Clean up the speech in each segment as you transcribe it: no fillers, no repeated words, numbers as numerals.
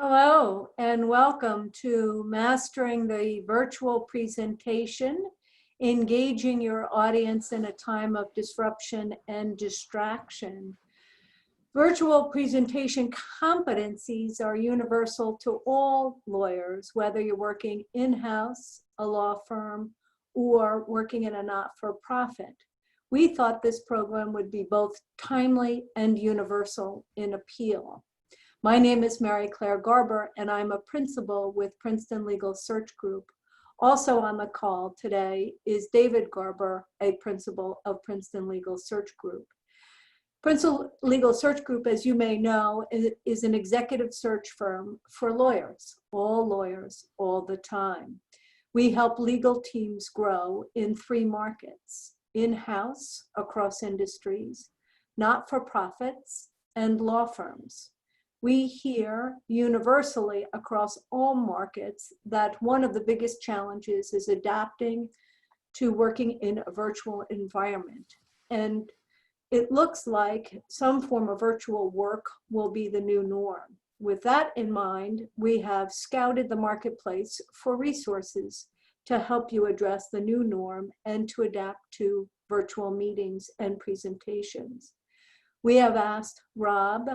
Hello and welcome to Mastering the Virtual Presentation, Engaging Your Audience in a Time of Disruption and Distraction. Virtual presentation competencies are universal to all lawyers, whether you're working in-house, a law firm, or working in a not-for-profit. We thought this program would be both timely and universal in appeal. My name is Mary Claire Garber, and I'm a principal with Princeton Legal Search Group. Also on the call today is David Garber, a principal of Princeton Legal Search Group. Princeton Legal Search Group, as you may know, is an executive search firm for lawyers, all the time. We help legal teams grow in 3 markets: in-house, across industries, not-for-profits, and law firms. We hear universally across all markets that one of the biggest challenges is adapting to working in a virtual environment. And it looks like some form of virtual work will be the new norm. With that in mind, we have scouted the marketplace for resources to help you address the new norm and to adapt to virtual meetings and presentations. We have asked Rob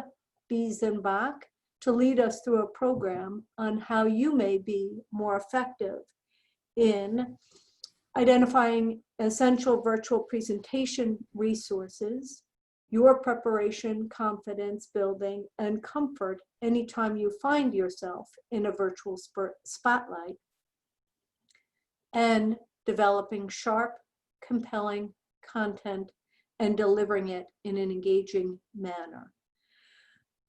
Biesenbach to lead us through a program on how you may be more effective in identifying essential virtual presentation resources, your preparation, confidence building, and comfort anytime you find yourself in a virtual spotlight, and developing sharp, compelling content and delivering it in an engaging manner.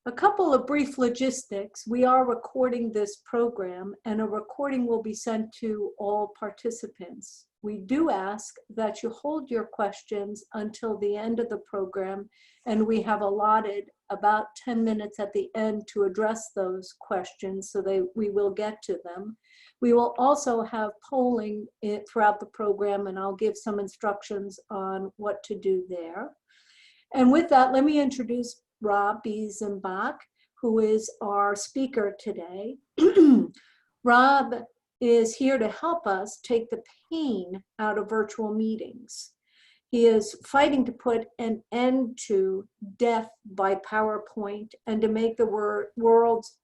A couple of brief logistics. We are recording this program, and a recording will be sent to all participants. We do ask that you hold your questions until the end of the program, and we have allotted about 10 minutes at the end to address those questions, so we will get to them. We will also have polling throughout the program, and I'll give some instructions on what to do there. And with that, let me introduce Rob Biesenbach, who is our speaker today. Rob is here to help us take the pain out of virtual meetings. He is fighting to put an end to death by PowerPoint and to make the world's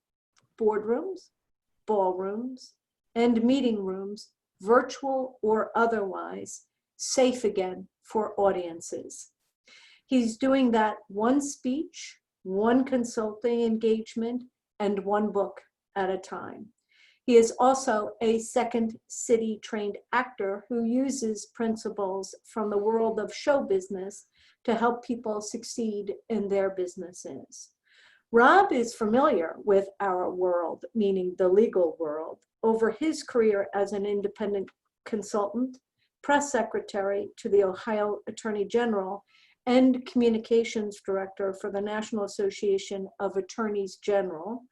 boardrooms, ballrooms, and meeting rooms, virtual or otherwise, safe again for audiences. He's doing that one speech, one consulting engagement, and one book at a time. He is also a Second City trained actor who uses principles from the world of show business to help people succeed in their businesses. Rob is familiar with our world, meaning the legal world, over his career as an independent consultant, press secretary to the Ohio Attorney General, and communications director for the National Association of Attorneys General.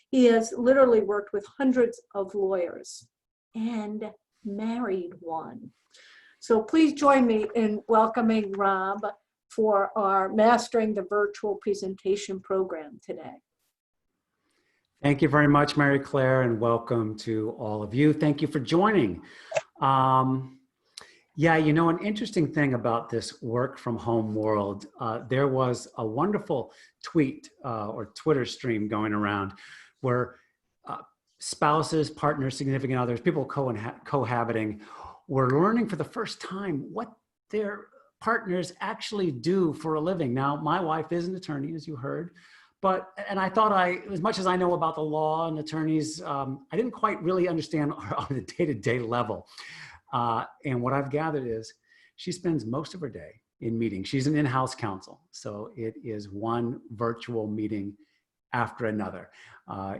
He has literally worked with hundreds of lawyers and married one. So please join me in welcoming Rob for our Mastering the Virtual Presentation program today. Thank you very much, Mary Claire, and welcome to all of you. Thank you for joining. Yeah, you know, an interesting thing about this work from home world, there was a wonderful tweet or Twitter stream going around where spouses, partners, significant others, people cohabiting were learning for the first time what their partners actually do for a living. Now, my wife is an attorney, as you heard, and I thought as much as I know about the law and attorneys, I didn't quite really understand on the day-to-day level. And what I've gathered is she spends most of her day in meetings. She's an in-house counsel, so it is one virtual meeting after another.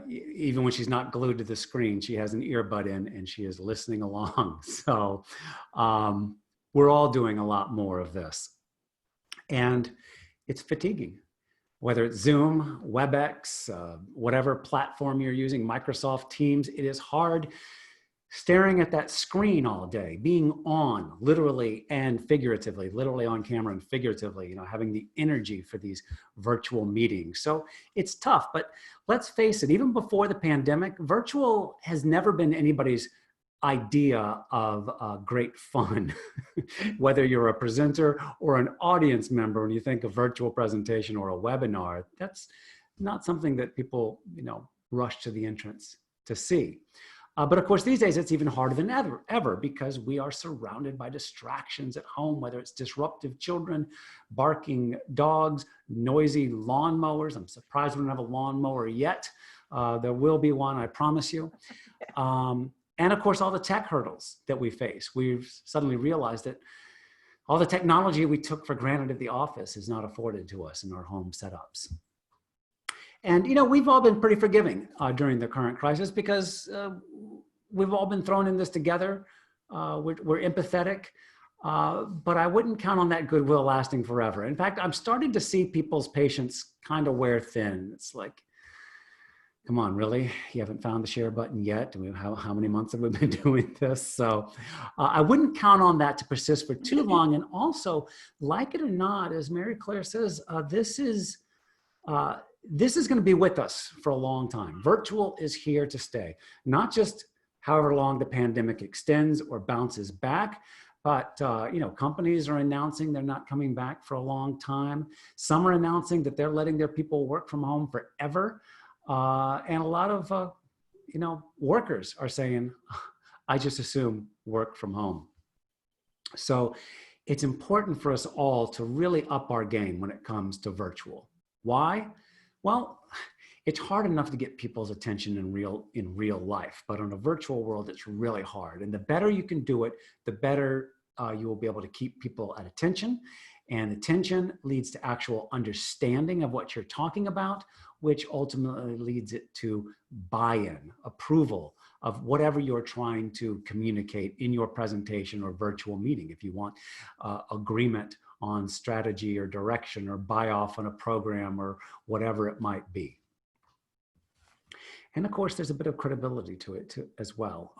Even when she's not glued to the screen, she has an earbud in and she is listening along. So we're all doing a lot more of this. And it's fatiguing, whether it's Zoom, WebEx, whatever platform you're using, Microsoft Teams, it is hard staring at that screen all day, being on literally and figuratively, literally on camera and figuratively, you know, having the energy for these virtual meetings. So it's tough, but let's face it, even before the pandemic, virtual has never been anybody's idea of great fun. Whether you're a presenter or an audience member, when you think of virtual presentation or a webinar, that's not something that people, you know, rush to the entrance to see. But of course, these days it's even harder than ever because we are surrounded by distractions at home, whether it's disruptive children, barking dogs, noisy lawnmowers. I'm surprised we don't have a lawnmower yet. There will be one, I promise you. And of course, all the tech hurdles that we face. We've suddenly realized that all the technology we took for granted at the office is not afforded to us in our home setups. And, you know, we've all been pretty forgiving during the current crisis because we've all been thrown in this together. We're empathetic, but I wouldn't count on that goodwill lasting forever. In fact, I'm starting to see people's patience kind of wear thin. It's like, come on, really? You haven't found the share button yet? How many months have we been doing this? So I wouldn't count on that to persist for too long. And also, like it or not, as Mary Claire says, this is going to be with us for a long time. Virtual is here to stay, not just however long the pandemic extends or bounces back, but you know, companies are announcing they're not coming back for a long time. Some are announcing that they're letting their people work from home forever. And a lot of, you know, workers are saying, I just assume work from home. So it's important for us all to really up our game when it comes to virtual. Why? Well, it's hard enough to get people's attention in real life, but in a virtual world, it's really hard. And the better you can do it, the better you will be able to keep people at attention. And attention leads to actual understanding of what you're talking about, which ultimately leads it to buy-in, approval of whatever you're trying to communicate in your presentation or virtual meeting. If you want agreement on strategy or direction or buy off on a program or whatever it might be. And of course, there's a bit of credibility to it too, as well.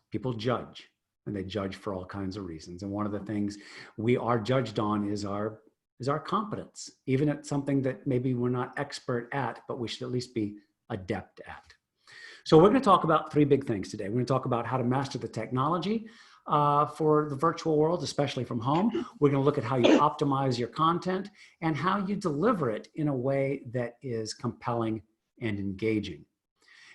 People judge, and they judge for all kinds of reasons. And one of the things we are judged on is our competence, even at something that maybe we're not expert at, but we should at least be adept at. So we're going to talk about three big things today. We're going to talk about how to master the technology for the virtual world, especially from home. We're going to look at how you optimize your content and how you deliver it in a way that is compelling and engaging.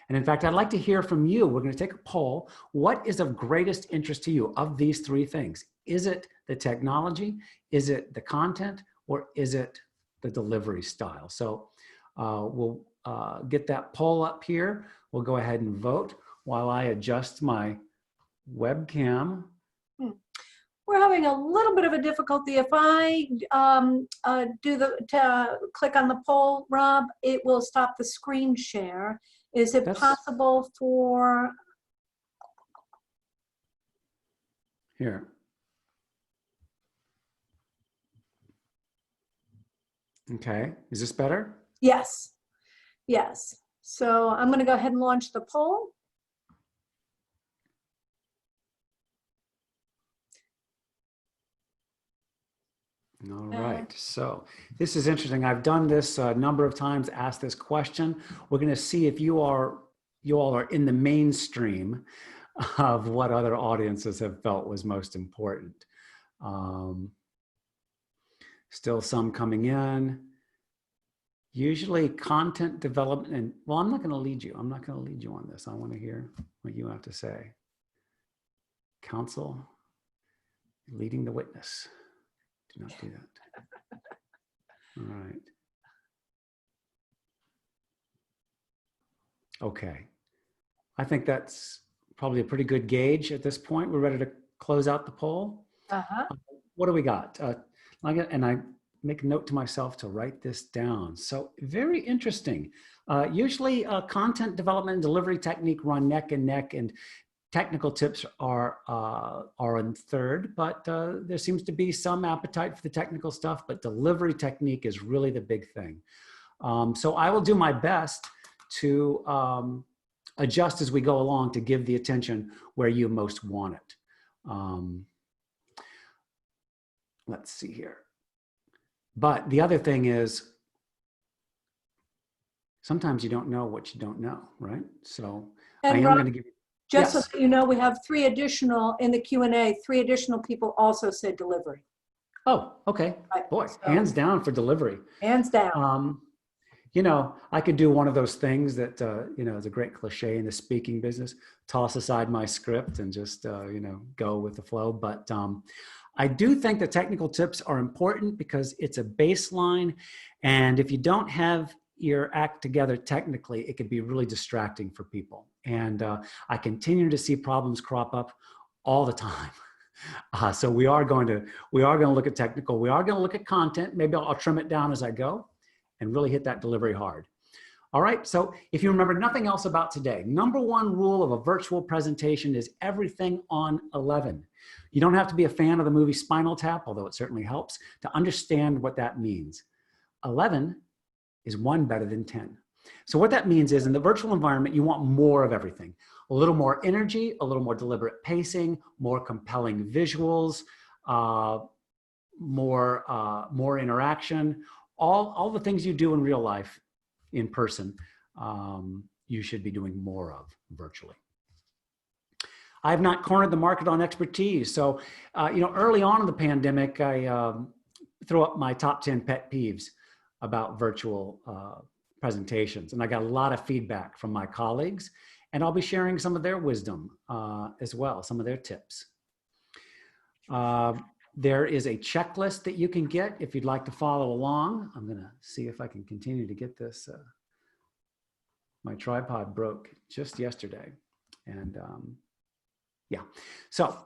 And in fact, I'd like to hear from you. We're going to take a poll. What is of greatest interest to you of these three things? Is it the technology? Is it the content? Or is it the delivery style? So we'll get that poll up here. We'll go ahead and vote while I adjust my webcam. We're having a little bit of a difficulty. If I click on the poll, Rob, it will stop the screen share. Is it possible for... Here. Okay, is this better? Yes, yes. So I'm going to go ahead and launch the poll. All right, so this is interesting. I've done this a number of times, asked this question. We're going to see if you all are in the mainstream of what other audiences have felt was most important. Still some coming in. Usually content development, and well, I'm not going to lead you. I'm not going to lead you on this. I want to hear what you have to say. Counsel, leading the witness. Do not do that. All right. Okay. I think that's probably a pretty good gauge at this point. We're ready to close out the poll. What do we got? And I make a note to myself to write this down. So very interesting. Usually content development and delivery technique run neck and neck, and technical tips are in third, but there seems to be some appetite for the technical stuff, but delivery technique is really the big thing. So I will do my best to adjust as we go along to give the attention where you most want it. Let's see here. But the other thing is, sometimes you don't know what you don't know, right? So I And am Rob, going to give you, just so yes. that you know, we have 3 additional in the Q&A, 3 additional people also said delivery. Oh, okay. Right, Boy, so- hands down for delivery. Hands down. You know, I could do one of those things that, you know, is a great cliche in the speaking business, toss aside my script and just, you know, go with the flow. But I do think the technical tips are important because it's a baseline. And if you don't have your act together technically, it could be really distracting for people. And I continue to see problems crop up all the time. So we are going to look at technical. We are going to look at content. Maybe I'll trim it down as I go and really hit that delivery hard. All right, so if you remember nothing else about today, number 1 rule of a virtual presentation is everything on 11. You don't have to be a fan of the movie Spinal Tap, although it certainly helps, to understand what that means. 11 is 1 better than 10. So what that means is in the virtual environment, you want more of everything. A little more energy, a little more deliberate pacing, more compelling visuals, more interaction, all the things you do in real life in person, you should be doing more of virtually. I have not cornered the market on expertise. So, you know, early on in the pandemic, I threw up my top 10 pet peeves about virtual presentations. And I got a lot of feedback from my colleagues, and I'll be sharing some of their wisdom as well, some of their tips. There is a checklist that you can get if you'd like to follow along. I'm going to see if I can continue to get this. My tripod broke just yesterday. And yeah, so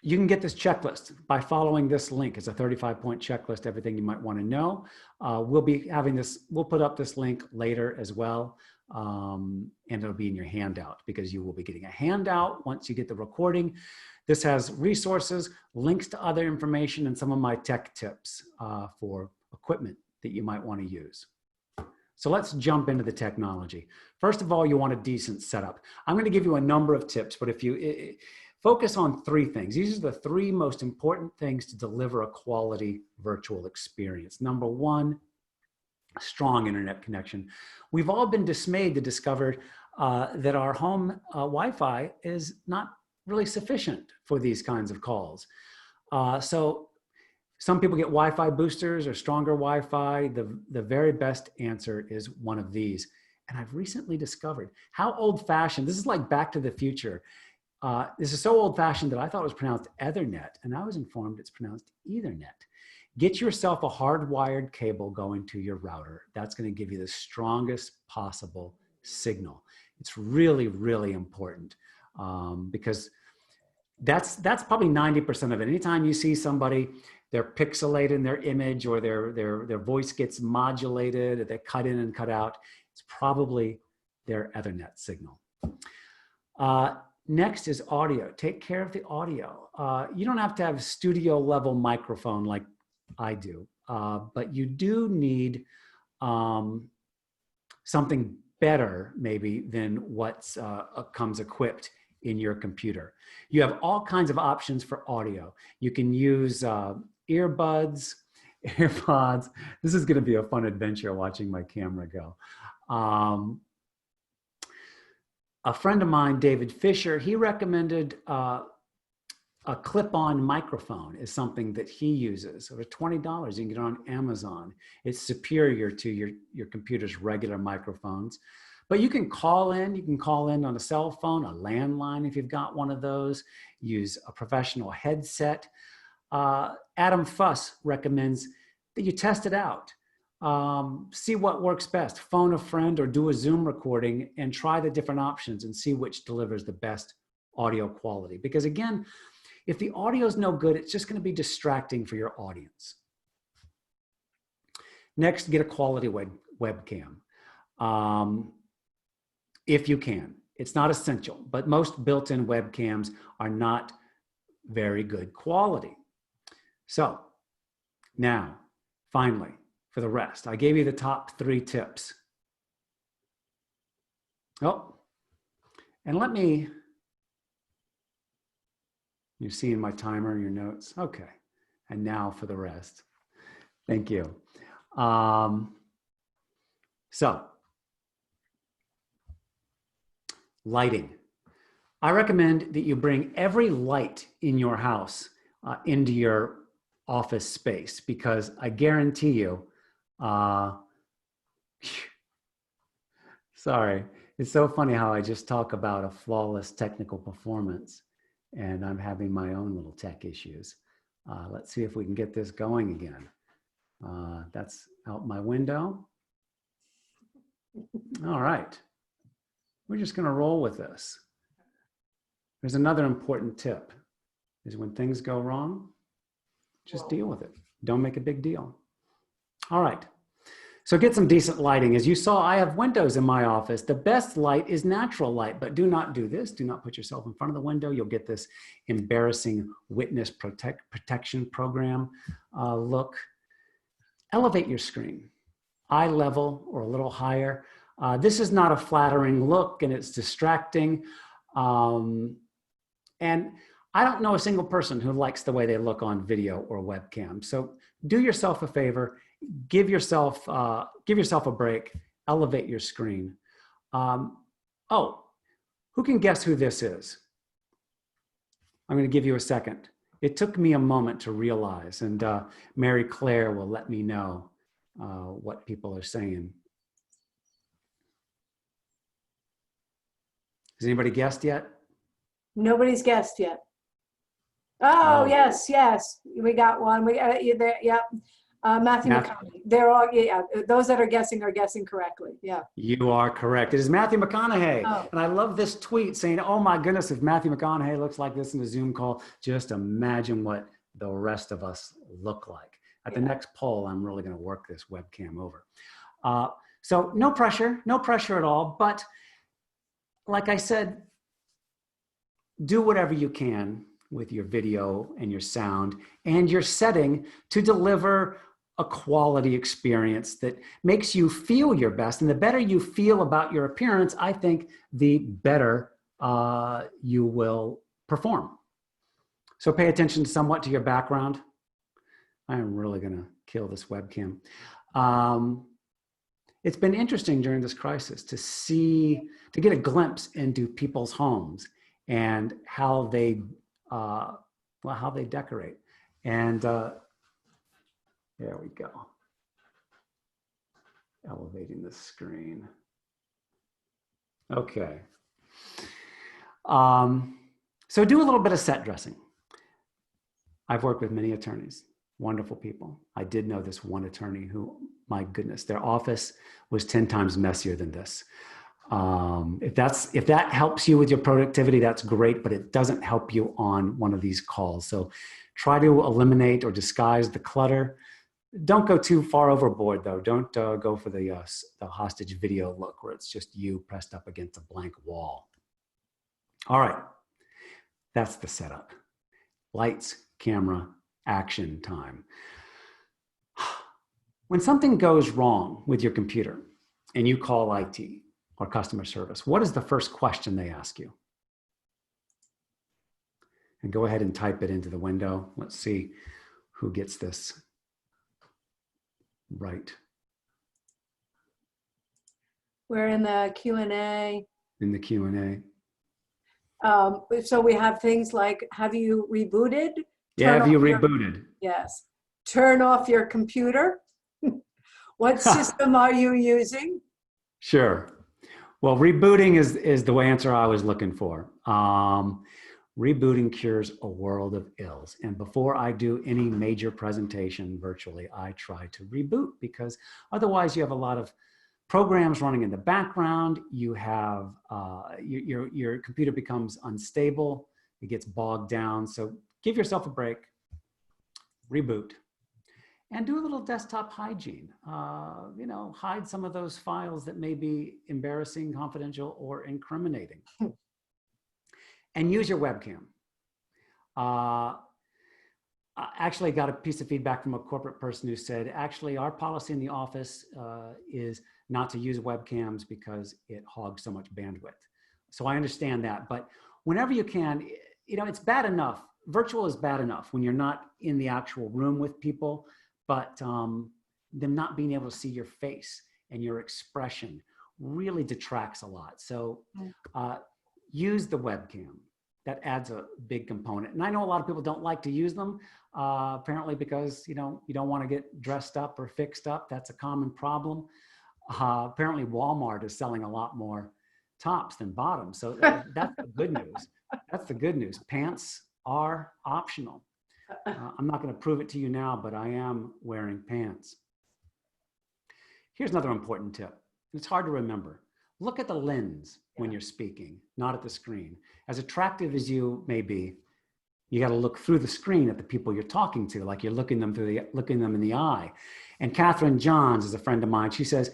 you can get this checklist by following this link. It's a 35-point checklist, everything you might want to know. We'll be having this, we'll put up this link later as well. And it'll be in your handout because you will be getting a handout once you get the recording. This has resources, links to other information, and some of my tech tips for equipment that you might want to use. So let's jump into the technology. First of all, you want a decent setup. I'm going to give you a number of tips, but if you focus on 3 things. These are the 3 most important things to deliver a quality virtual experience. Number 1, a strong internet connection. We've all been dismayed to discover that our home Wi-Fi is not really sufficient for these kinds of calls. So some people get Wi-Fi boosters or stronger Wi-Fi. The very best answer is one of these. And I've recently discovered how old-fashioned, this is like Back to the Future. This is so old-fashioned that I thought it was pronounced Ethernet, and I was informed it's pronounced Ethernet. Get yourself a hardwired cable going to your router. That's going to give you the strongest possible signal. It's really, really important because that's probably 90% of it. Anytime you see somebody, they're pixelated in their image or their voice gets modulated, or they cut in and cut out, it's probably their Ethernet signal. Next is audio. Take care of the audio. You don't have to have a studio level microphone like I do, but you do need something better maybe than what comes equipped in your computer. You have all kinds of options for audio. You can use earbuds, AirPods. This is going to be a fun adventure watching my camera go. A friend of mine, David Fisher, he recommended a clip-on microphone is something that he uses. For $20, you can get it on Amazon. It's superior to your computer's regular microphones. But you can call in on a cell phone, a landline if you've got one of those, use a professional headset. Adam Fuss recommends that you test it out. See what works best. Phone a friend or do a Zoom recording and try the different options and see which delivers the best audio quality. Because again, if the audio is no good, it's just going to be distracting for your audience. Next, get a quality webcam. If you can. It's not essential, but most built-in webcams are not very good quality. So now, finally, for the rest, I gave you the top 3 tips. Oh, And let me, you're seeing my timer, your notes. Okay. And now for the rest. Thank you. So, lighting. I recommend that you bring every light in your house into your office space, because I guarantee you, sorry, it's so funny how I just talk about a flawless technical performance and I'm having my own little tech issues. Let's see if we can get this going again. That's out my window. All right. We're just going to roll with this. There's another important tip, is when things go wrong, just deal with it. Don't make a big deal. All right. So get some decent lighting. As you saw, I have windows in my office. The best light is natural light, but do not do this. Do not put yourself in front of the window. You'll get this embarrassing witness protection program look. Elevate your screen, eye level or a little higher. This is not a flattering look and it's distracting. And I don't know a single person who likes the way they look on video or webcam. So do yourself a favor, give yourself a break, elevate your screen. Oh, who can guess who this is? I'm going to give you a second. It took me a moment to realize, and Mary Claire will let me know what people are saying. Has anybody guessed yet? Nobody's guessed yet. Oh, yes, yes. We got one. We there, yep. Matthew McConaughey. They're all, yeah, those that are guessing correctly. Yeah. You are correct. It is Matthew McConaughey. Oh. And I love this tweet saying, oh my goodness, if Matthew McConaughey looks like this in a Zoom call, just imagine what the rest of us look like. At the next poll, I'm really going to work this webcam over. So no pressure at all. But like I said, do whatever you can with your video and your sound and your setting to deliver a quality experience that makes you feel your best. And the better you feel about your appearance, I think the better you will perform. So pay attention somewhat to your background. I am really gonna kill this webcam. It's been interesting during this crisis to get a glimpse into people's homes and how they decorate. And there we go. Elevating the screen. Okay. So do a little bit of set dressing. I've worked with many attorneys, wonderful people. I did know this one attorney who, my goodness, their office was 10 times messier than this. If that helps you with your productivity, that's great, but it doesn't help you on one of these calls. So try to eliminate or disguise the clutter. Don't go too far overboard though. Don't go for the hostage video look where it's just you pressed up against a blank wall. All right, that's the setup. Lights, camera, action time. When something goes wrong with your computer and you call IT or customer service, what is the first question they ask you? And go ahead and type it into the window. Let's see who gets this right. We're in the Q&A. In the Q&A. So we have things like, have you rebooted? Yeah, have you rebooted? Yes. Turn off your computer. What system are you using? Sure. Well, rebooting is the answer I was looking for. Rebooting cures a world of ills. And before I do any major presentation virtually, I try to reboot, because otherwise you have a lot of programs running in the background. You have, your computer becomes unstable. It gets bogged down. So give yourself a break, reboot, and do a little desktop hygiene. Hide some of those files that may be embarrassing, confidential, or incriminating. And use your webcam. I actually got a piece of feedback from a corporate person who said, actually, our policy in the office is not to use webcams because it hogs so much bandwidth. So I understand that, but whenever you can, you know, it's bad enough. Virtual is bad enough when you're not in the actual room with people, but them not being able to see your face and your expression really detracts a lot. So use the webcam. That adds a big component. And I know a lot of people don't like to use them, apparently because, you know, you don't want to get dressed up or fixed up. That's a common problem. Apparently Walmart is selling a lot more tops than bottoms. So that's the good news. That's the good news. Pants are optional. I'm not going to prove it to you now, but I am wearing pants. Here's another important tip. It's hard to remember. Look at the lens when you're speaking, not at the screen. As attractive as you may be, you got to look through the screen at the people you're talking to, like you're looking them in the eye. And Catherine Johns is a friend of mine. She says,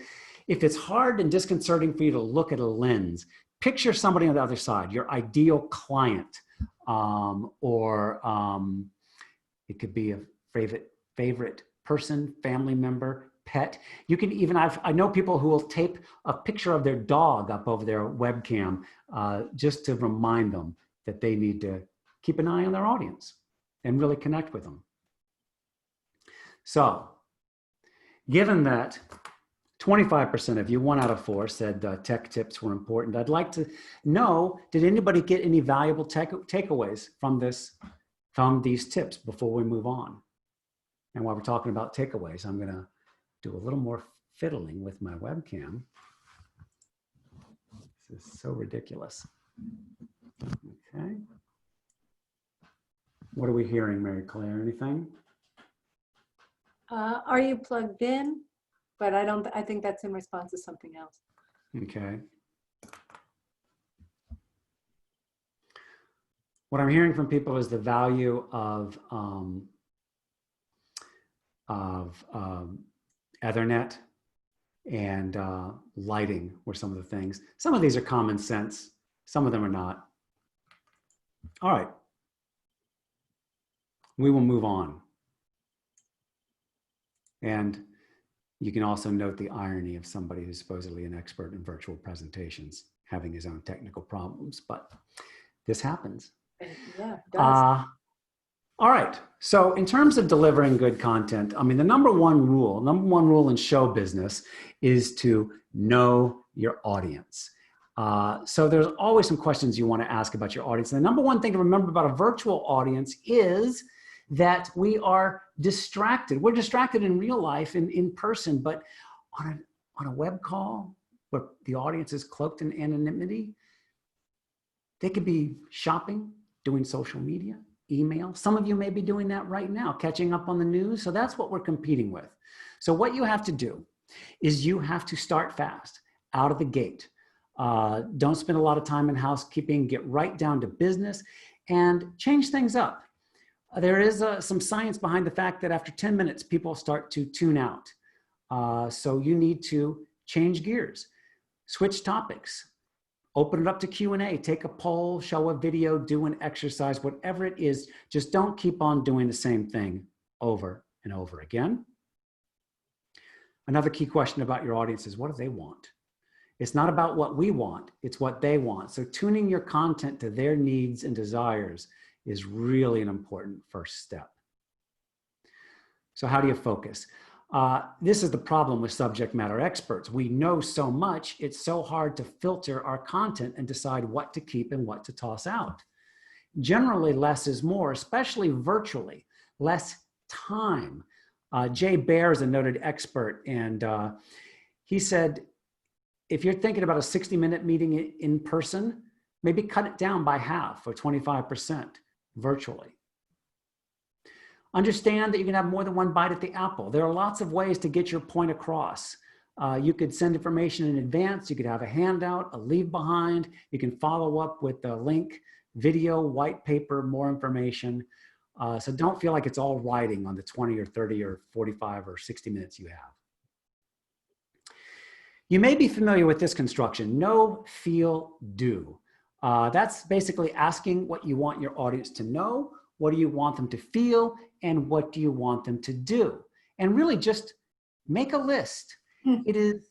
if it's hard and disconcerting for you to look at a lens, picture somebody on the other side, your ideal client, or it could be a favorite person, family member, pet. You can even, I know people who will tape a picture of their dog up over their webcam just to remind them that they need to keep an eye on their audience and really connect with them. So, given that 25% of you, 1 out of 4, said tech tips were important, I'd like to know, did anybody get any valuable takeaways from these tips before we move on? And while we're talking about takeaways, I'm going to do a little more fiddling with my webcam. This is so ridiculous. Okay. What are we hearing, Mary Claire? Anything? Are you plugged in? But I think that's in response to something else. Okay. What I'm hearing from people is the value of Ethernet and lighting were some of the things. Some of these are common sense. Some of them are not. All right. We will move on. And you can also note the irony of somebody who's supposedly an expert in virtual presentations having his own technical problems, but this happens. Yeah, it does. All right. So in terms of delivering good content, I mean, the number one rule in show business is to know your audience. So there's always some questions you want to ask about your audience. And the number one thing to remember about a virtual audience is that we are distracted. We're distracted in real life, in person, but on a web call where the audience is cloaked in anonymity, they could be shopping, doing social media, email. Some of you may be doing that right now, catching up on the news. So that's what we're competing with. So what you have to do is you have to start fast, out of the gate. Don't spend a lot of time in housekeeping, get right down to business and change things up. There is some science behind the fact that after 10 minutes, people start to tune out. So you need to change gears, switch topics, open it up to Q&A, take a poll, show a video, do an exercise, whatever it is. Just don't keep on doing the same thing over and over again. Another key question about your audience is, what do they want? It's not about what we want, it's what they want. So tuning your content to their needs and desires is really an important first step. So how do you focus? This is the problem with subject matter experts. We know so much, it's so hard to filter our content and decide what to keep and what to toss out. Generally, less is more, especially virtually, less time. Jay Baer is a noted expert, and he said, if you're thinking about a 60-minute meeting in person, maybe cut it down by half or 25% virtually. Understand that you can have more than one bite at the apple. There are lots of ways to get your point across. You could send information in advance. You could have a handout, a leave behind. You can follow up with a link, video, white paper, more information. So don't feel like it's all writing on the 20 or 30 or 45 or 60 minutes you have. You may be familiar with this construction, know, feel, do. That's basically asking what you want your audience to know, what do you want them to feel, and what do you want them to do? And really just make a list. It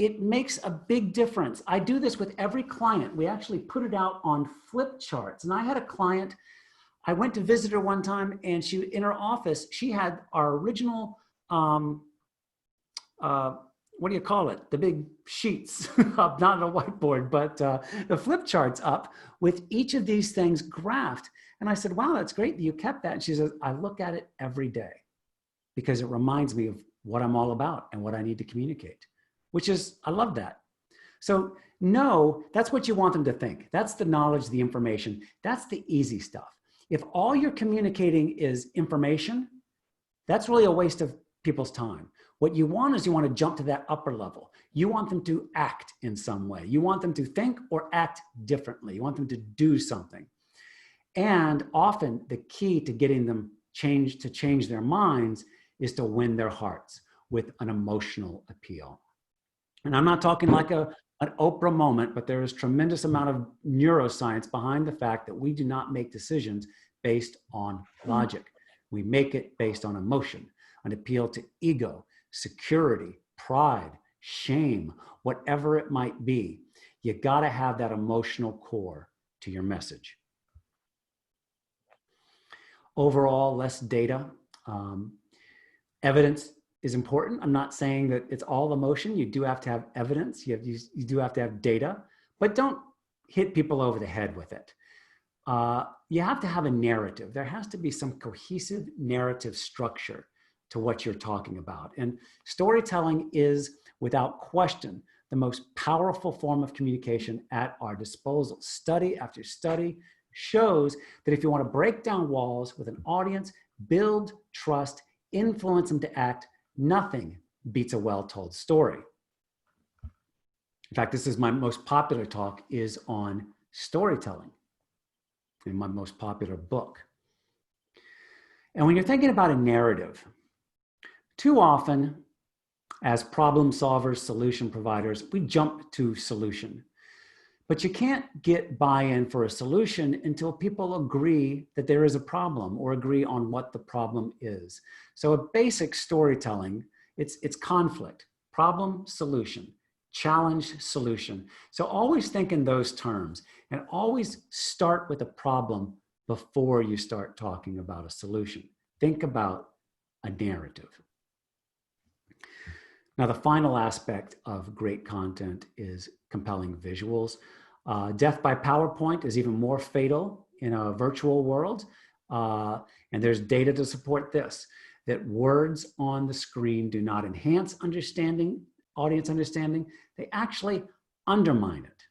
it makes a big difference. I do this with every client. We actually put it out on flip charts. And I had a client, I went to visit her one time, and she, in her office, she had our original, what do you call it? The big sheets up, not a whiteboard, but the flip charts up with each of these things graphed. And I said, wow, that's great that you kept that. And she says, I look at it every day because it reminds me of what I'm all about and what I need to communicate, which is, I love that. So no, that's what you want them to think. That's the knowledge, the information. That's the easy stuff. If all you're communicating is information, that's really a waste of people's time. What you want is you want to jump to that upper level. You want them to act in some way. You want them to think or act differently. You want them to do something. And often the key to getting them to change their minds is to win their hearts with an emotional appeal. And I'm not talking like an Oprah moment, but there is tremendous amount of neuroscience behind the fact that we do not make decisions based on logic. We make it based on emotion, an appeal to ego, security, pride, shame, whatever it might be. You got to have that emotional core to your message. Overall, less data. Evidence is important. I'm not saying that it's all emotion. You do have to have evidence. You do have to have data, but don't hit people over the head with it. You have to have a narrative. There has to be some cohesive narrative structure to what you're talking about. And storytelling is, without question, the most powerful form of communication at our disposal. Study after study shows that if you want to break down walls with an audience, build trust, influence them to act, nothing beats a well-told story. In fact, this is my most popular talk is on storytelling in my most popular book. And when you're thinking about a narrative, too often as problem solvers, solution providers, we jump to solution. But you can't get buy-in for a solution until people agree that there is a problem or agree on what the problem is. So a basic storytelling, it's conflict, problem, solution, challenge, solution. So always think in those terms and always start with a problem before you start talking about a solution. Think about a narrative. Now, the final aspect of great content is compelling visuals. Death by PowerPoint is even more fatal in a virtual world. And there's data to support this, that words on the screen do not enhance understanding, audience understanding, they actually undermine it.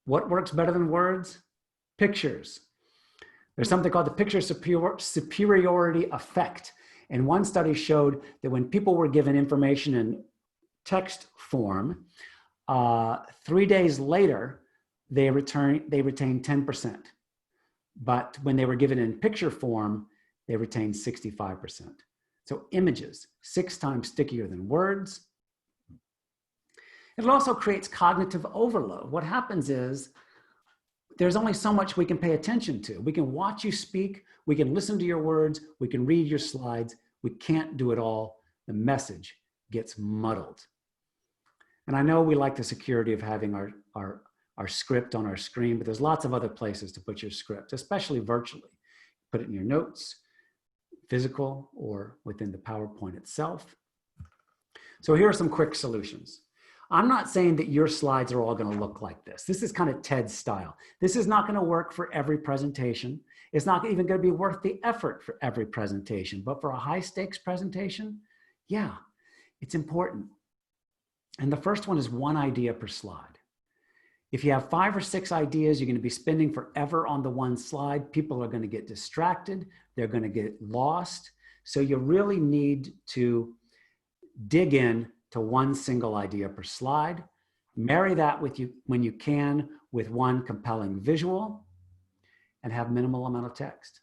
What works better than words? Pictures. There's something called the picture superiority effect. And one study showed that when people were given information in text form, 3 days later, they retained 10%. But when they were given in picture form, they retained 65%. So images, 6 times stickier than words. It also creates cognitive overload. What happens is there's only so much we can pay attention to. We can watch you speak, we can listen to your words, we can read your slides. We can't do it all. The message gets muddled. And I know we like the security of having our script on our screen, but there's lots of other places to put your script, especially virtually. Put it in your notes, physical, or within the PowerPoint itself. So here are some quick solutions. I'm not saying that your slides are all going to look like this. This is kind of TED's style. This is not going to work for every presentation. It's not even going to be worth the effort for every presentation, but for a high stakes presentation, yeah, it's important. And the first one is 1 idea per slide. If you have 5 or 6 ideas, you're going to be spending forever on the one slide. People are going to get distracted. They're going to get lost. So you really need to dig in to 1 single idea per slide. Marry that with you when you can with 1 compelling visual and have minimal amount of text.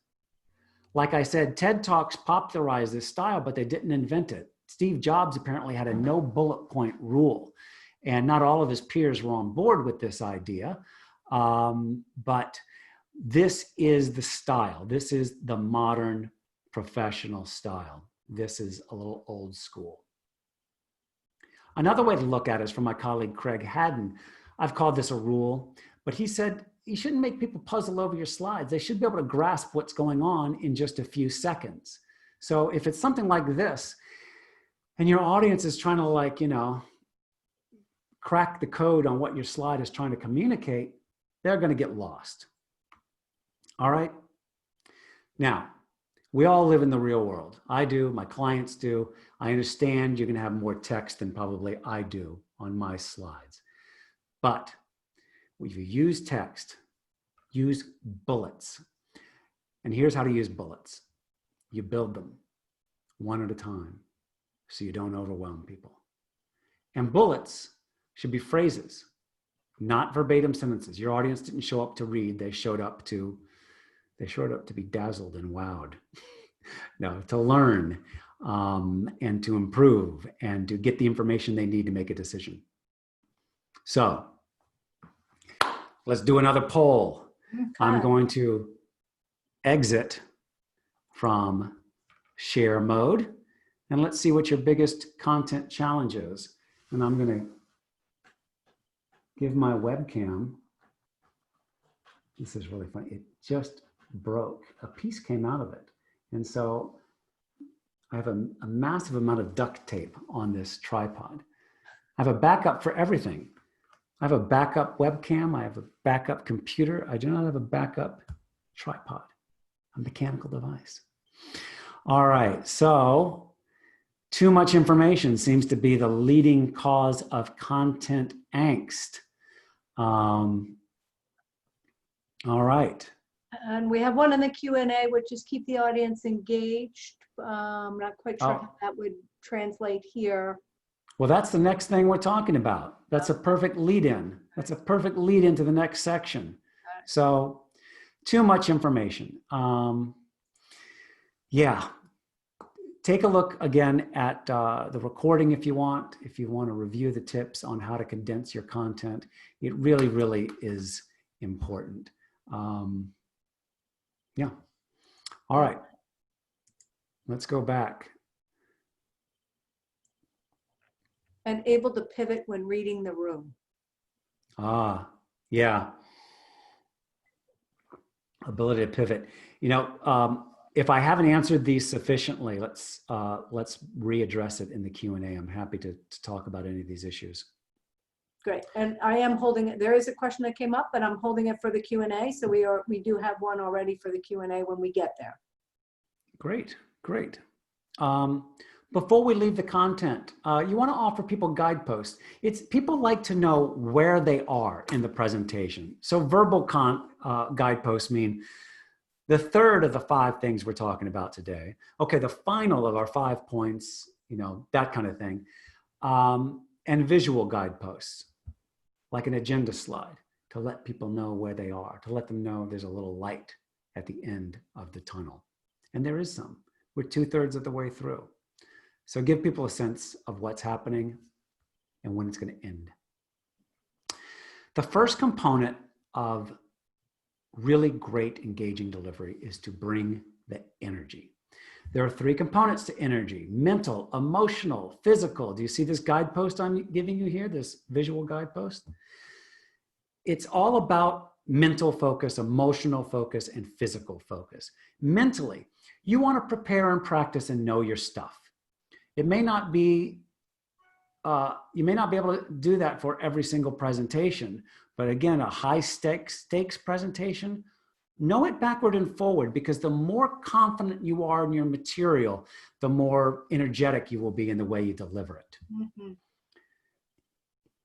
Like I said, TED Talks popularized this style, but they didn't invent it. Steve Jobs apparently had a no bullet point rule, and not all of his peers were on board with this idea. But this is the style. This is the modern professional style. This is a little old school. Another way to look at it is from my colleague, Craig Haddon. I've called this a rule, but he said, you shouldn't make people puzzle over your slides. They should be able to grasp what's going on in just a few seconds. So if it's something like this, and your audience is trying to, like, you know, crack the code on what your slide is trying to communicate, they're going to get lost. All right. Now, we all live in the real world. I do, my clients do. I understand you're going to have more text than probably I do on my slides. But if you use text, use bullets. And here's how to use bullets. You build them one at a time so you don't overwhelm people. And bullets should be phrases, not verbatim sentences. Your audience didn't show up to read. They showed up to be dazzled and wowed. No, to learn and to improve and to get the information they need to make a decision. So let's do another poll. Okay. I'm going to exit from share mode, and let's see what your biggest content challenge is. And I'm going to give my webcam. This is really funny. It just broke. A piece came out of it. And so I have a massive amount of duct tape on this tripod. I have a backup for everything. I have a backup webcam. I have a backup computer. I do not have a backup tripod, a mechanical device. All right, so too much information seems to be the leading cause of content angst. All right. And we have one in the Q&A, which is keep the audience engaged. I'm not quite sure how that would translate here. Well, that's the next thing we're talking about. That's a perfect lead-in. That's a perfect lead-in to the next section. So, too much information. Yeah. Take a look again at the recording if you want to review the tips on how to condense your content. It really, really is important. Yeah. All right. Let's go back. And able to pivot when reading the room. Yeah. Ability to pivot. You know, if I haven't answered these sufficiently, let's readdress it in the Q&A. I'm happy to talk about any of these issues. Great. And I am holding it. There is a question that came up, but I'm holding it for the Q&A. So we do have one already for the Q&A when we get there. Great. Great. Before we leave the content, you want to offer people guideposts. People like to know where they are in the presentation. So verbal guideposts mean the third of the 5 things we're talking about today. Okay, the final of our 5 points, you know, that kind of thing. And visual guideposts, like an agenda slide, to let people know where they are, to let them know there's a little light at the end of the tunnel. And there is some. We're 2/3 of the way through. So give people a sense of what's happening and when it's going to end. The first component of really great engaging delivery is to bring the energy. There are 3 components to energy: mental, emotional, physical. Do you see this guidepost I'm giving you here, this visual guidepost? It's all about mental focus, emotional focus, and physical focus. Mentally, you want to prepare and practice and know your stuff. It may not be, you may not be able to do that for every single presentation, but again, a high stakes presentation, know it backward and forward, because the more confident you are in your material, the more energetic you will be in the way you deliver it. Mm-hmm.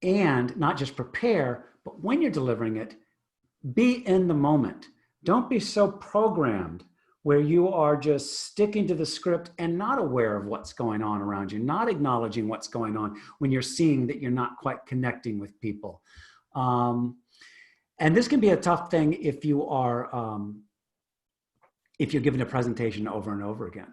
And not just prepare, but when you're delivering it, be in the moment. Don't be so programmed where you are just sticking to the script and not aware of what's going on around you, not acknowledging what's going on when you're seeing that you're not quite connecting with people. And this can be a tough thing if you are, if you're giving a presentation over and over again.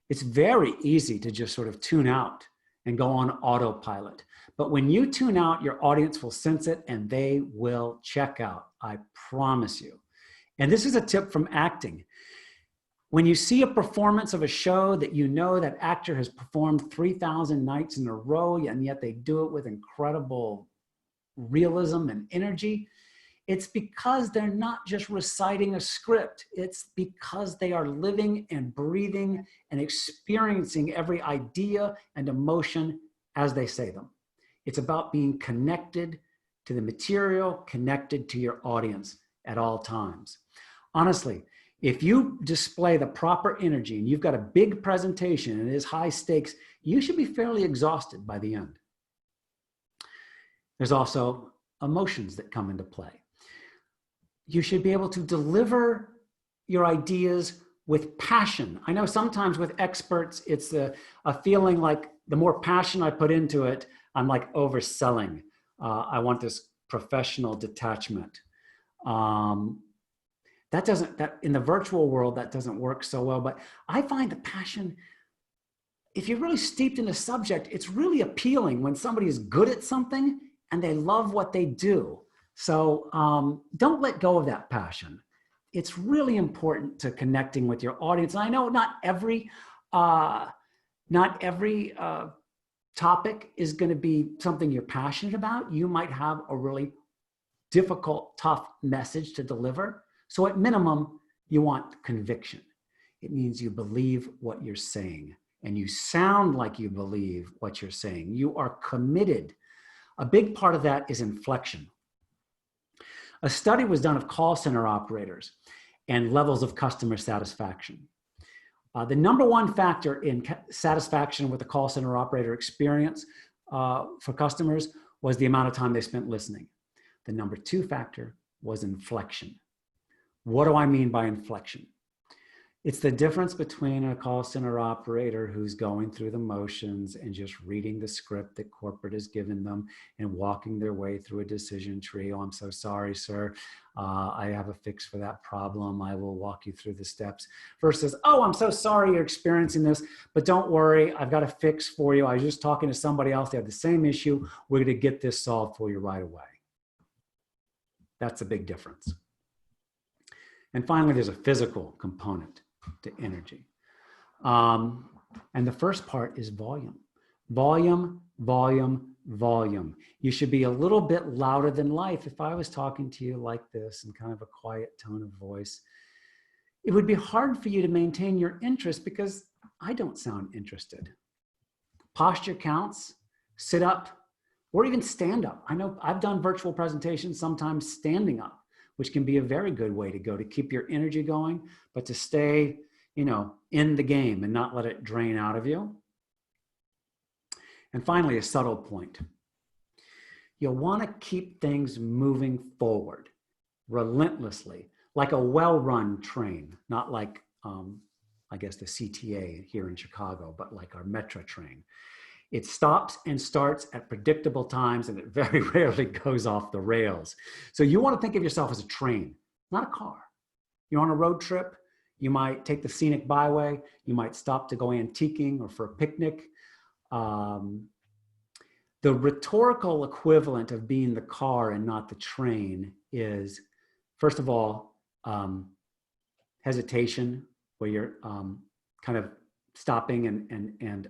It's very easy to just sort of tune out and go on autopilot. But when you tune out, your audience will sense it and they will check out. I promise you. And this is a tip from acting. When you see a performance of a show that you know that actor has performed 3,000 nights in a row, and yet they do it with incredible realism and energy, it's because they're not just reciting a script. It's because they are living and breathing and experiencing every idea and emotion as they say them. It's about being connected to the material, connected to your audience at all times. Honestly, if you display the proper energy and you've got a big presentation and it is high stakes, you should be fairly exhausted by the end. There's also emotions that come into play. You should be able to deliver your ideas with passion. I know sometimes with experts, it's a feeling like the more passion I put into it, I'm like overselling. I want this professional detachment. That in the virtual world, that doesn't work so well, but I find the passion, if you're really steeped in the subject, it's really appealing when somebody is good at something and they love what they do. So don't let go of that passion. It's really important to connecting with your audience. And I know not every topic is going to be something you're passionate about. You might have a really difficult, tough message to deliver. So at minimum, you want conviction. It means you believe what you're saying and you sound like you believe what you're saying. You are committed. A big part of that is inflection. A study was done of call center operators and levels of customer satisfaction. The number one factor in satisfaction with the call center operator experience for customers was the amount of time they spent listening. The number two factor was inflection. What do I mean by inflection? It's the difference between a call center operator who's going through the motions and just reading the script that corporate has given them and walking their way through a decision tree. Oh, I'm so sorry, sir. I have a fix for that problem. I will walk you through the steps. Versus, oh, I'm so sorry you're experiencing this, but don't worry. I've got a fix for you. I was just talking to somebody else. They have the same issue. We're going to get this solved for you right away. That's a big difference. And finally, there's a physical component to energy. And the first part is volume. Volume, volume, volume. You should be a little bit louder than life. If I was talking to you like this in kind of a quiet tone of voice, it would be hard for you to maintain your interest because I don't sound interested. Posture counts, sit up, or even stand up. I know I've done virtual presentations, sometimes standing up, which can be a very good way to go to keep your energy going, but to stay, in the game and not let it drain out of you. And finally, a subtle point. You'll want to keep things moving forward relentlessly, like a well-run train, not like, I guess the CTA here in Chicago, but like our Metro train. It stops and starts at predictable times, and it very rarely goes off the rails. So you want to think of yourself as a train, not a car. You're on a road trip. You might take the scenic byway. You might stop to go antiquing or for a picnic. The rhetorical equivalent of being the car and not the train is, first of all, hesitation, where you're kind of stopping and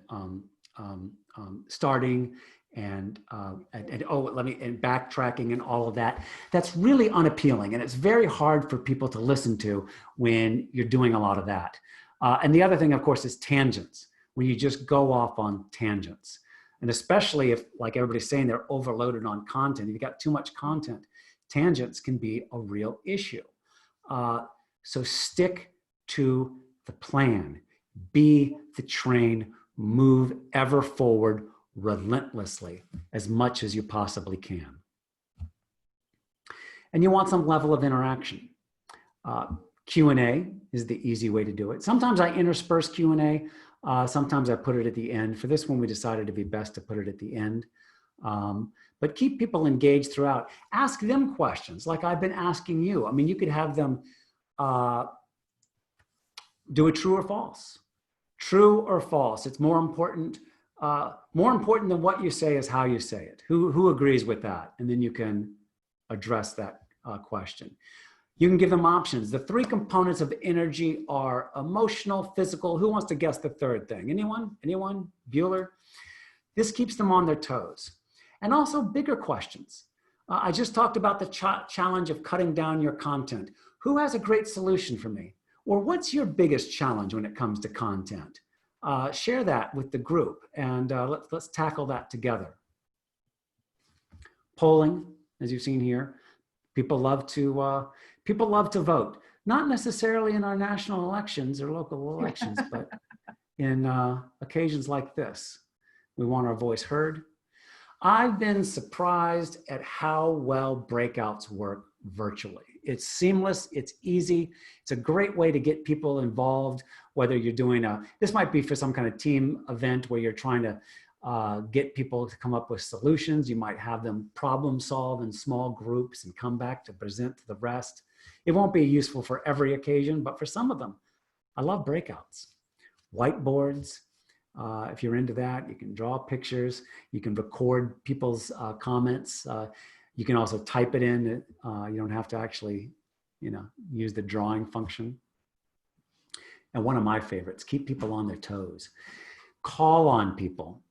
starting and backtracking and all of that. That's really unappealing, and it's very hard for people to listen to when you're doing a lot of that. And the other thing, of course, is tangents, when you just go off on tangents. And especially if, like everybody's saying, they're overloaded on content. If you've got too much content, tangents can be a real issue. So stick to the plan. Be the train. Move ever forward relentlessly as much as you possibly can. And you want some level of interaction. Q&A is the easy way to do it. Sometimes I intersperse Q&A. Sometimes I put it at the end. For this one, we decided to be best to put it at the end. But keep people engaged throughout. Ask them questions like I've been asking you. I mean, you could have them do a true or false. True or false. It's more important than what you say is how you say it. Who agrees with that? And then you can address that question. You can give them options. The three components of energy are emotional, physical. Who wants to guess the third thing? Anyone? Anyone? Bueller? This keeps them on their toes. And also bigger questions. I just talked about the challenge of cutting down your content. Who has a great solution for me? Or what's your biggest challenge when it comes to content? Share that with the group, and let's tackle that together. Polling, as you've seen here, people love to vote. Not necessarily in our national elections or local elections, but in occasions like this. We want our voice heard. I've been surprised at how well breakouts work virtually. It's seamless, it's easy, it's a great way to get people involved, whether you're doing this might be for some kind of team event where you're trying to get people to come up with solutions. You might have them problem solve in small groups and come back to present to the rest. It won't be useful for every occasion, but for some of them, I love breakouts. Whiteboards, if you're into that, you can draw pictures, you can record people's comments. You can also type it in. You don't have to actually, use the drawing function. And one of my favorites, keep people on their toes. Call on people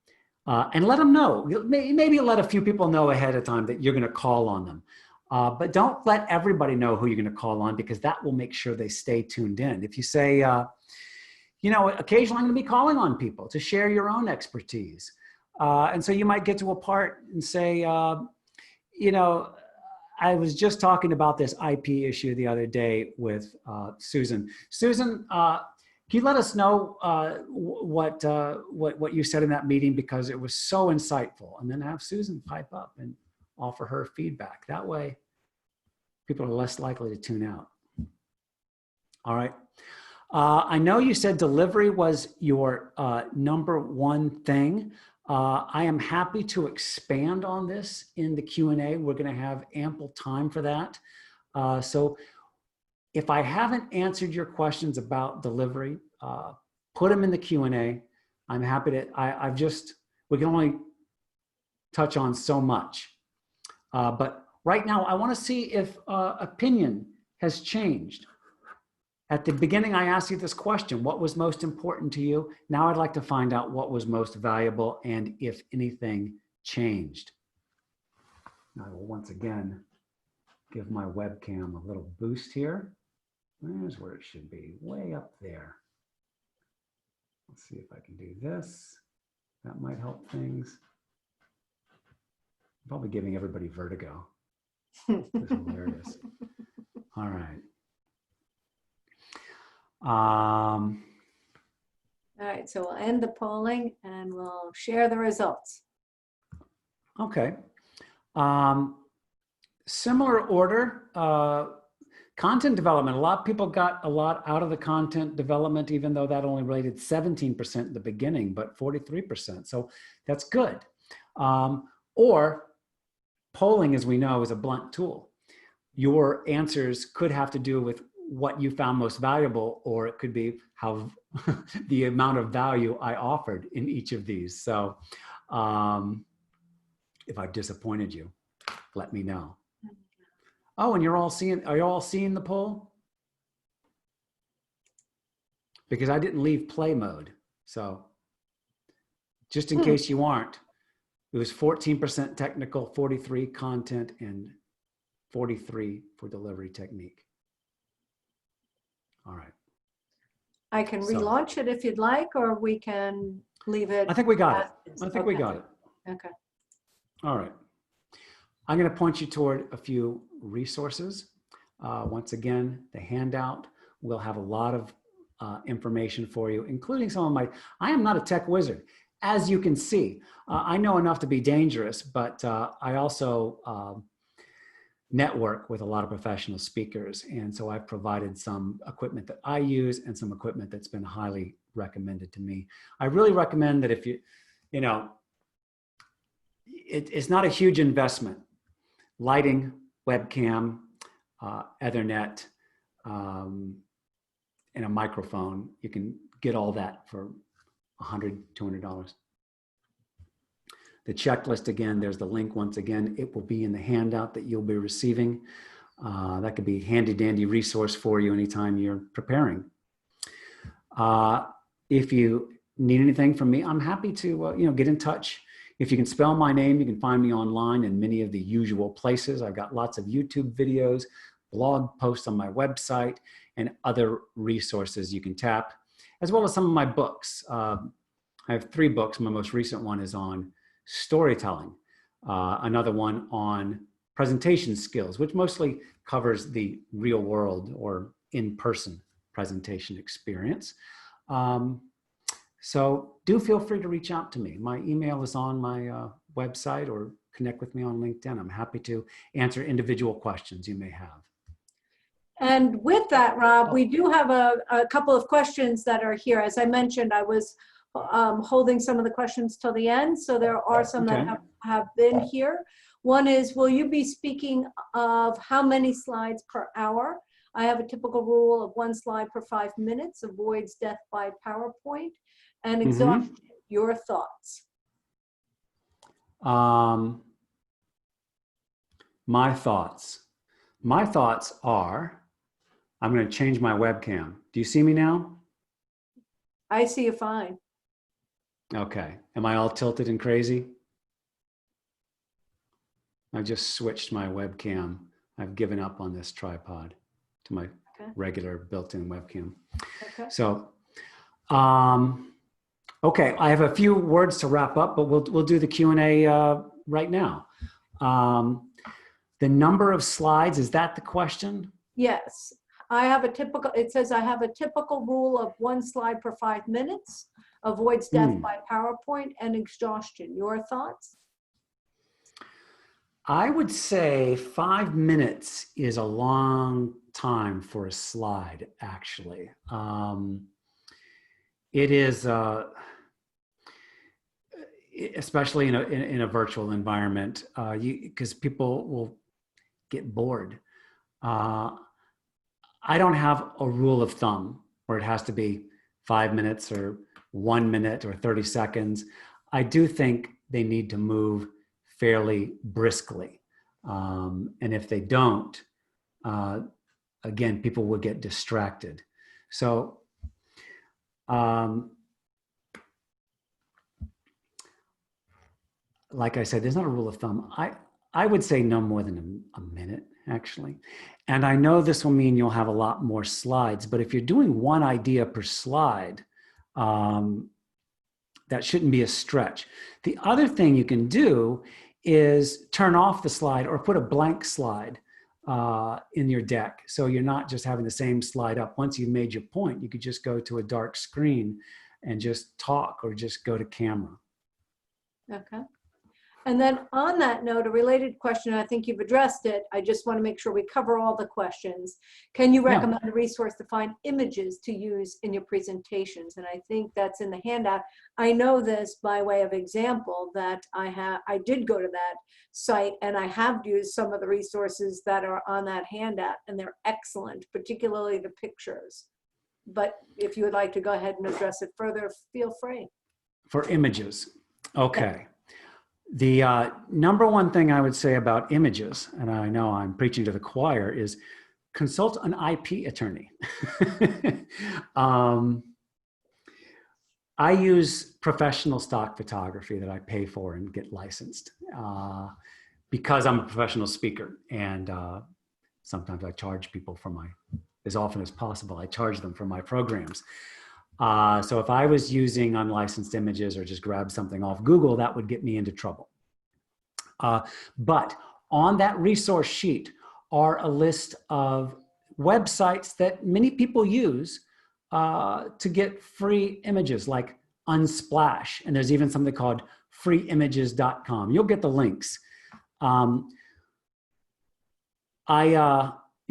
and let them know. Maybe let a few people know ahead of time that you're going to call on them. But don't let everybody know who you're going to call on, because that will make sure they stay tuned in. If you say, occasionally I'm going to be calling on people to share your own expertise. And so you might get to a part and say, I was just talking about this IP issue the other day with Susan. Susan, can you let us know what you said in that meeting, because it was so insightful, and then have Susan pipe up and offer her feedback. That way, people are less likely to tune out. All right. I know you said delivery was your number one thing. I am happy to expand on this in the Q&A. We're going to have ample time for that. So if I haven't answered your questions about delivery, put them in the Q&A. I'm happy to, we can only touch on so much. But right now, I want to see if opinion has changed. At the beginning, I asked you this question: what was most important to you? Now I'd like to find out what was most valuable and if anything changed. I will once again give my webcam a little boost here. There's where it should be, way up there. Let's see if I can do this. That might help things. I'm probably giving everybody vertigo. This is hilarious. All right. All right, so we'll end the polling and we'll share the results. Okay. Similar order, content development. A lot of people got a lot out of the content development, even though that only rated 17% in the beginning, but 43%. So that's good. Or polling, as we know, is a blunt tool. Your answers could have to do with what you found most valuable, or it could be how the amount of value I offered in each of these. So if I've disappointed you, let me know. Oh, and are you all seeing the poll? Because I didn't leave play mode. So just in case you aren't, it was 14% technical, 43 content, and 43 for delivery technique. All right. I can relaunch it if you'd like, or we can leave it. I think we got it. I think we got it. Okay. All right. I'm going to point you toward a few resources. Once again, the handout will have a lot of information for you, including some of my, I am not a tech wizard. As you can see, I know enough to be dangerous, but I also network with a lot of professional speakers. And so I've provided some equipment that I use and some equipment that's been highly recommended to me. I really recommend that if it's not a huge investment. Lighting, webcam, Ethernet, and a microphone. You can get all that for $100, $200. The checklist, again, there's the link once again. It will be in the handout that you'll be receiving. That could be a handy dandy resource for you anytime you're preparing. If you need anything from me, I'm happy to get in touch. If you can spell my name, you can find me online in many of the usual places. I've got lots of YouTube videos, blog posts on my website, and other resources you can tap, as well as some of my books. I have 3 books. My most recent one is on storytelling. Another one on presentation skills, which mostly covers the real world or in-person presentation experience. So do feel free to reach out to me. My email is on my website, or connect with me on LinkedIn. I'm happy to answer individual questions you may have. And with that, Rob, we do have a couple of questions that are here. As I mentioned, I was holding some of the questions till the end, so there are some that have been here. One is, will you be speaking of how many slides per hour? I have a typical rule of 1 slide per 5 minutes, avoids death by PowerPoint, and exhaustion. Your thoughts? My thoughts are, I'm going to change my webcam. Do you see me now? I see you fine. Okay. Am I all tilted and crazy? I just switched my webcam. I've given up on this tripod to my regular built-in webcam. Okay. So, okay, I have a few words to wrap up, but we'll do the Q&A right now. The number of slides, is that the question? Yes. I have a typical, it says I have a typical rule of 1 slide per 5 minutes, avoids death by PowerPoint, and exhaustion. Your thoughts? I would say 5 minutes is a long time for a slide, actually. It is, especially in a virtual environment, because people will get bored. I don't have a rule of thumb where it has to be 5 minutes or 1 minute or 30 seconds. I do think they need to move fairly briskly. And if they don't, again, people will get distracted. So, like I said, there's not a rule of thumb. I would say no more than a minute, actually. And I know this will mean you'll have a lot more slides, but if you're doing 1 idea per slide, that shouldn't be a stretch. The other thing you can do is turn off the slide or put a blank slide in your deck. So you're not just having the same slide up. Once you've made your point, you could just go to a dark screen and just talk, or just go to camera. Okay. And then on that note, a related question, I think you've addressed it. I just want to make sure we cover all the questions. Can you recommend a resource to find images to use in your presentations? And I think that's in the handout. I know this by way of example that I did go to that site, and I have used some of the resources that are on that handout, and they're excellent, particularly the pictures. But if you would like to go ahead and address it further, feel free. For images, okay. Yeah. The number one thing I would say about images, and I know I'm preaching to the choir, is consult an IP attorney. I use professional stock photography that I pay for and get licensed because I'm a professional speaker, and sometimes I charge people for as often as possible, I charge them for my programs. So if I was using unlicensed images or just grab something off Google, that would get me into trouble. But on that resource sheet are a list of websites that many people use to get free images, like Unsplash. And there's even something called freeimages.com. You'll get the links. My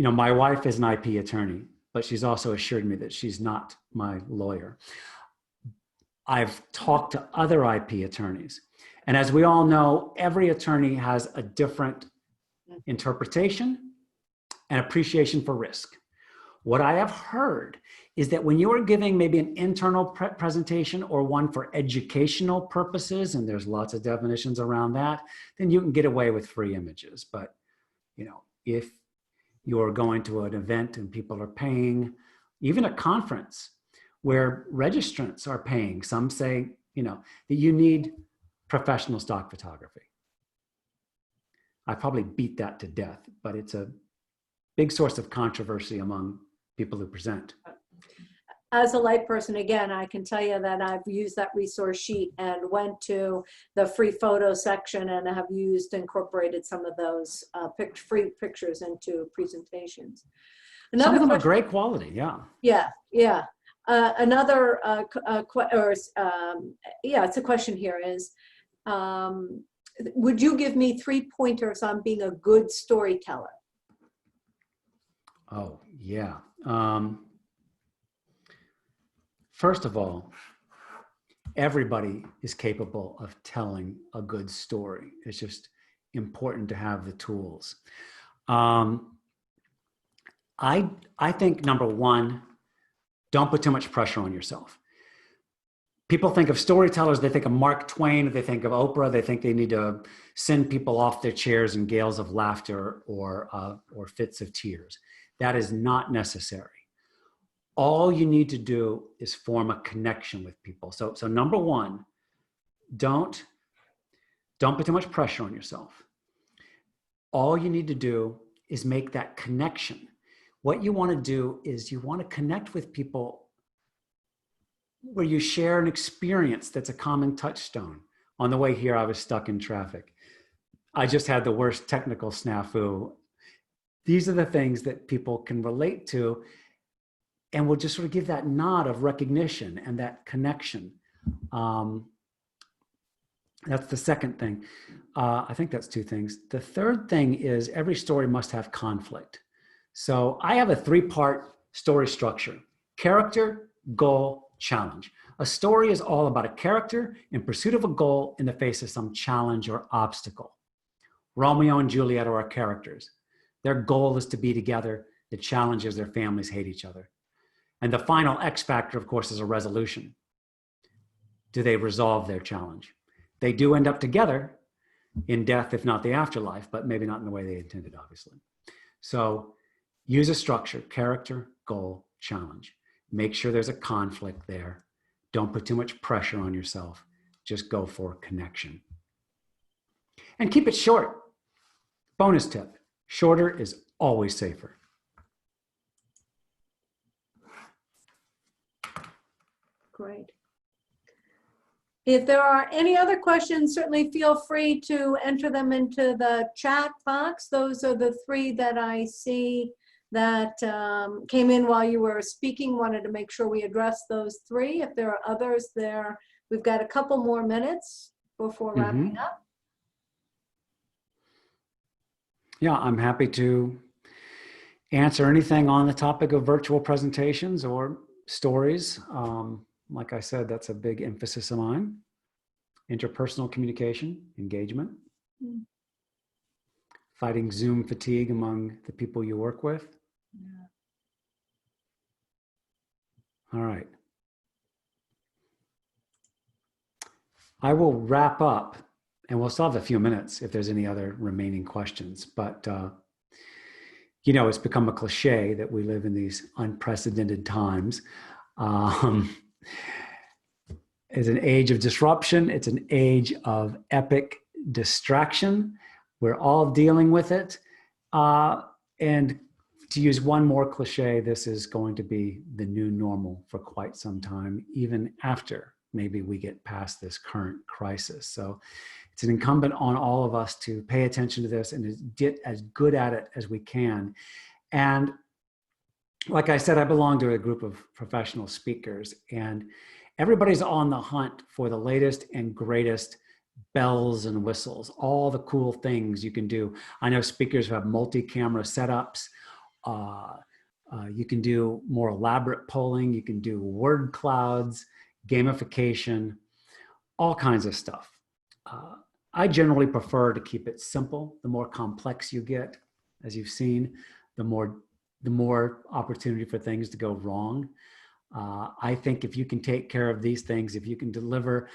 wife is an IP attorney, but she's also assured me that she's not my lawyer. I've talked to other IP attorneys. And as we all know, every attorney has a different interpretation and appreciation for risk. What I have heard is that when you are giving maybe an internal presentation or one for educational purposes, and there's lots of definitions around that, then you can get away with free images. But if you're going to an event and people are paying, even a conference where registrants are paying. Some say, that you need professional stock photography. I probably beat that to death, but it's a big source of controversy among people who present. As a layperson, again, I can tell you that I've used that resource sheet and went to the free photo section and have incorporated some of those free pictures into presentations. Some of them are great quality, yeah. Yeah, yeah. It's a question here is, would you give me 3 pointers on being a good storyteller? Oh, yeah. First of all, everybody is capable of telling a good story. It's just important to have the tools. I think number one, don't put too much pressure on yourself. People think of storytellers, they think of Mark Twain, they think of Oprah, they think they need to send people off their chairs in gales of laughter or fits of tears. That is not necessary. All you need to do is form a connection with people. So number one, don't put too much pressure on yourself. All you need to do is make that connection. What you want to do is you want to connect with people where you share an experience that's a common touchstone. On the way here, I was stuck in traffic. I just had the worst technical snafu. These are the things that people can relate to, and we'll just sort of give that nod of recognition and that connection. That's the second thing. I think that's two things. The third thing is every story must have conflict. So I have a 3-part story structure: character, goal, challenge. A story is all about a character in pursuit of a goal in the face of some challenge or obstacle. Romeo and Juliet are our characters. Their goal is to be together. The challenge is their families hate each other. And the final X factor, of course, is a resolution. Do they resolve their challenge? They do end up together in death, if not the afterlife, but maybe not in the way they intended, obviously. So use a structure: character, goal, challenge. Make sure there's a conflict there. Don't put too much pressure on yourself. Just go for connection. And keep it short. Bonus tip: shorter is always safer. Great. If there are any other questions, certainly feel free to enter them into the chat box. Those are the 3 that I see that came in while you were speaking. Wanted to make sure we address those 3. If there are others there, we've got a couple more minutes before wrapping up. Yeah, I'm happy to answer anything on the topic of virtual presentations or stories. Like I said, that's a big emphasis of mine. Interpersonal communication, engagement, fighting Zoom fatigue among the people you work with. Yeah. All right. I will wrap up, and we'll still have a few minutes if there's any other remaining questions. But, it's become a cliche that we live in these unprecedented times. It's an age of disruption. It's an age of epic distraction. We're all dealing with it. And to use one more cliche, this is going to be the new normal for quite some time, even after maybe we get past this current crisis. So it's an incumbent on all of us to pay attention to this and get as good at it as we can. And like I said, I belong to a group of professional speakers, and everybody's on the hunt for the latest and greatest bells and whistles, all the cool things you can do. I know speakers who have multi-camera setups. You can do more elaborate polling. You can do word clouds, gamification, all kinds of stuff. I generally prefer to keep it simple. The more complex you get, as you've seen, the more opportunity for things to go wrong. I think if you can take care of these things, if you can deliver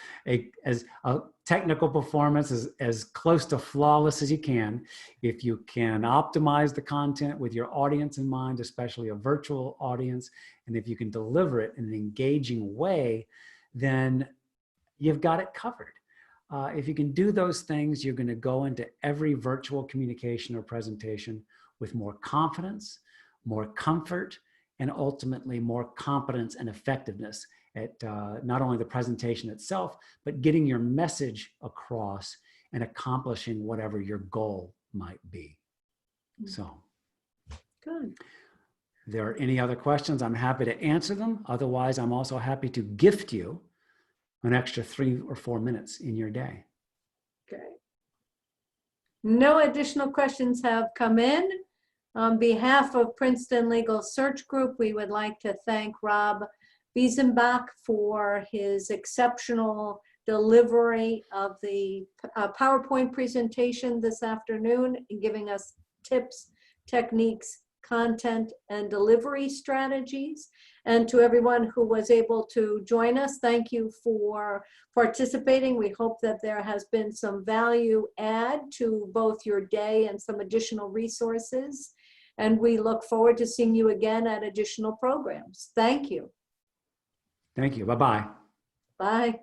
technical performance as close to flawless as you can. If you can optimize the content with your audience in mind, especially a virtual audience, and if you can deliver it in an engaging way, then you've got it covered. If you can do those things, you're going to go into every virtual communication or presentation with more confidence, more comfort, and ultimately more competence and effectiveness at not only the presentation itself, but getting your message across and accomplishing whatever your goal might be. So, Good. if there are any other questions, I'm happy to answer them. Otherwise, I'm also happy to gift you an extra 3 or 4 minutes in your day. Okay. No additional questions have come in. On behalf of Princeton Legal Search Group, we would like to thank Rob Biesenbach for his exceptional delivery of the PowerPoint presentation this afternoon and giving us tips, techniques, content, and delivery strategies. And to everyone who was able to join us, thank you for participating. We hope that there has been some value add to both your day and some additional resources. And we look forward to seeing you again at additional programs. Thank you. Thank you. Bye-bye. Bye.